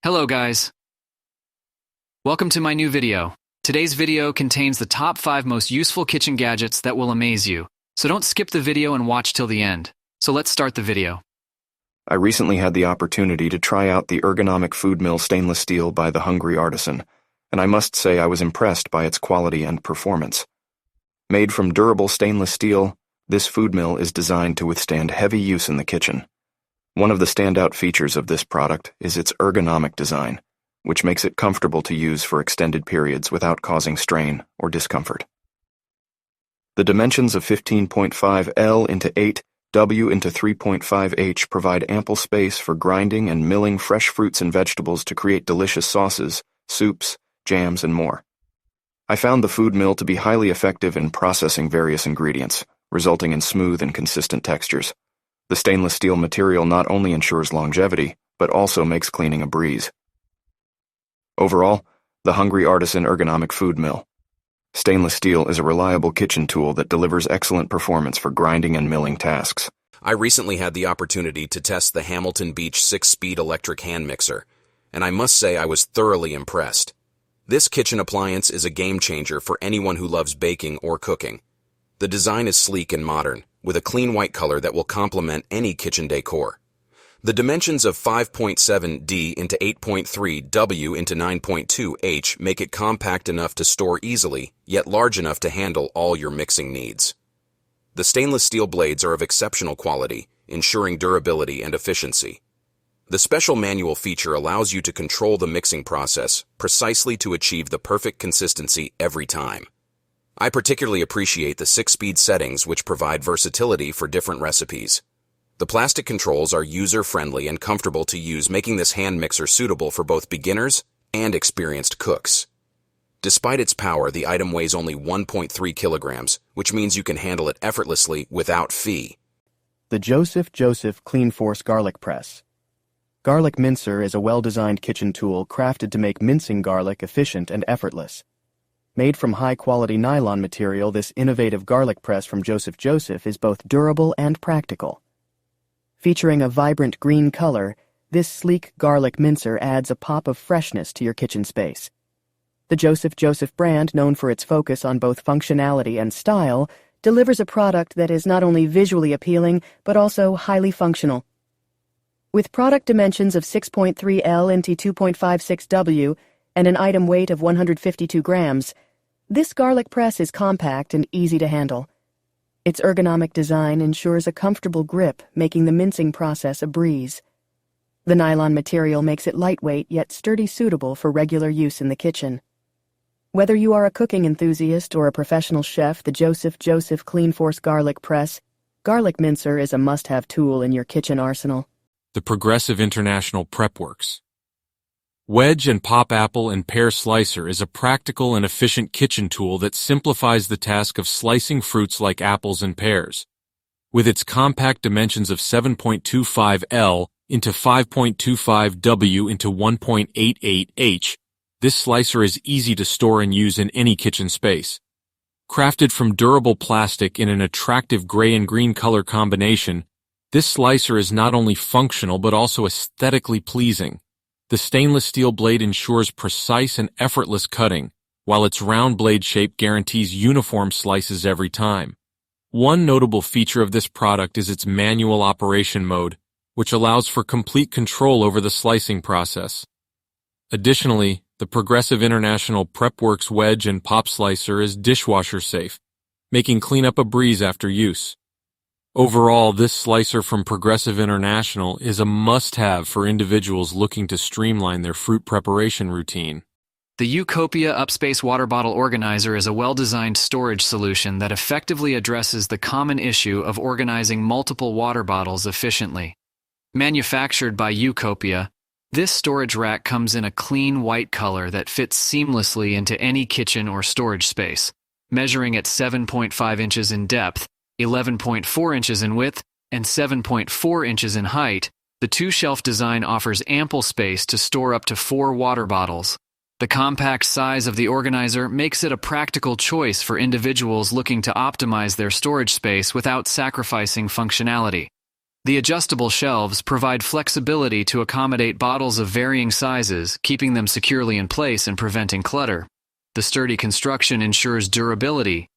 Hello guys. Welcome to my new video. Today's video contains the top 5 most useful kitchen gadgets that will amaze you. So don't skip the video and watch till the end. So let's start the video. I recently had the opportunity to try out the Ergonomic food mill stainless steel by the Hungry Artisan, and I must say I was impressed by its quality and performance. Made from durable stainless steel, this food mill is designed to withstand heavy use in the kitchen. One of the standout features of this product is its ergonomic design, which makes it comfortable to use for extended periods without causing strain or discomfort. The dimensions of 15.5 L into 8 W into 3.5 H provide ample space for grinding and milling fresh fruits and vegetables to create delicious sauces, soups, jams, and more. I found the food mill to be highly effective in processing various ingredients, resulting in smooth and consistent textures. The stainless steel material not only ensures longevity, but also makes cleaning a breeze. Overall, the Hungry Artisan Ergonomic Food Mill. Stainless steel is a reliable kitchen tool that delivers excellent performance for grinding and milling tasks. I recently had the opportunity to test the Hamilton Beach 6-speed electric hand mixer, and I must say I was thoroughly impressed. This kitchen appliance is a game changer for anyone who loves baking or cooking. The design is sleek and modern, with a clean white color that will complement any kitchen decor. The dimensions of 5.7 D into 8.3 W into 9.2 H make it compact enough to store easily, yet large enough to handle all your mixing needs. The stainless steel blades are of exceptional quality, ensuring durability and efficiency. The special manual feature allows you to control the mixing process precisely to achieve the perfect consistency every time. I particularly appreciate the 6-speed settings, which provide versatility for different recipes. The plastic controls are user-friendly and comfortable to use, making this hand mixer suitable for both beginners and experienced cooks. Despite its power, the item weighs only 1.3 kilograms, which means you can handle it effortlessly without fee. The Joseph Clean Force Garlic Press. Garlic Mincer is a well-designed kitchen tool crafted to make mincing garlic efficient and effortless. Made from high-quality nylon material, this innovative garlic press from Joseph is both durable and practical. Featuring a vibrant green color, this sleek garlic mincer adds a pop of freshness to your kitchen space. The Joseph brand, known for its focus on both functionality and style, delivers a product that is not only visually appealing, but also highly functional. With product dimensions of 6.3 L into 2.56 W and an item weight of 152 grams, this garlic press is compact and easy to handle. Its ergonomic design ensures a comfortable grip, making the mincing process a breeze. The nylon material makes it lightweight yet sturdy, suitable for regular use in the kitchen. Whether you are a cooking enthusiast or a professional chef, the Joseph Clean Force Garlic Mincer is a must-have tool in your kitchen arsenal. The Progressive International Prepworks. Wedge and Pop Apple and Pear Slicer is a practical and efficient kitchen tool that simplifies the task of slicing fruits like apples and pears. With its compact dimensions of 7.25 L into 5.25 W into 1.88 H, this slicer is easy to store and use in any kitchen space. Crafted from durable plastic in an attractive gray and green color combination, this slicer is not only functional but also aesthetically pleasing. The stainless steel blade ensures precise and effortless cutting, while its round blade shape guarantees uniform slices every time. One notable feature of this product is its manual operation mode, which allows for complete control over the slicing process. Additionally, the Progressive International Prepworks Wedge and Pop Slicer is dishwasher safe, making cleanup a breeze after use. Overall, this slicer from Progressive International is a must-have for individuals looking to streamline their fruit preparation routine. The Eucopia Upspace Water Bottle Organizer is a well-designed storage solution that effectively addresses the common issue of organizing multiple water bottles efficiently. Manufactured by Eucopia, this storage rack comes in a clean white color that fits seamlessly into any kitchen or storage space, measuring at 7.5 inches in depth, 11.4 inches in width, and 7.4 inches in height. The two-shelf design offers ample space to store up to 4 water bottles. The compact size of the organizer makes it a practical choice for individuals looking to optimize their storage space without sacrificing functionality. The adjustable shelves provide flexibility to accommodate bottles of varying sizes, keeping them securely in place and preventing clutter. The sturdy construction ensures durability,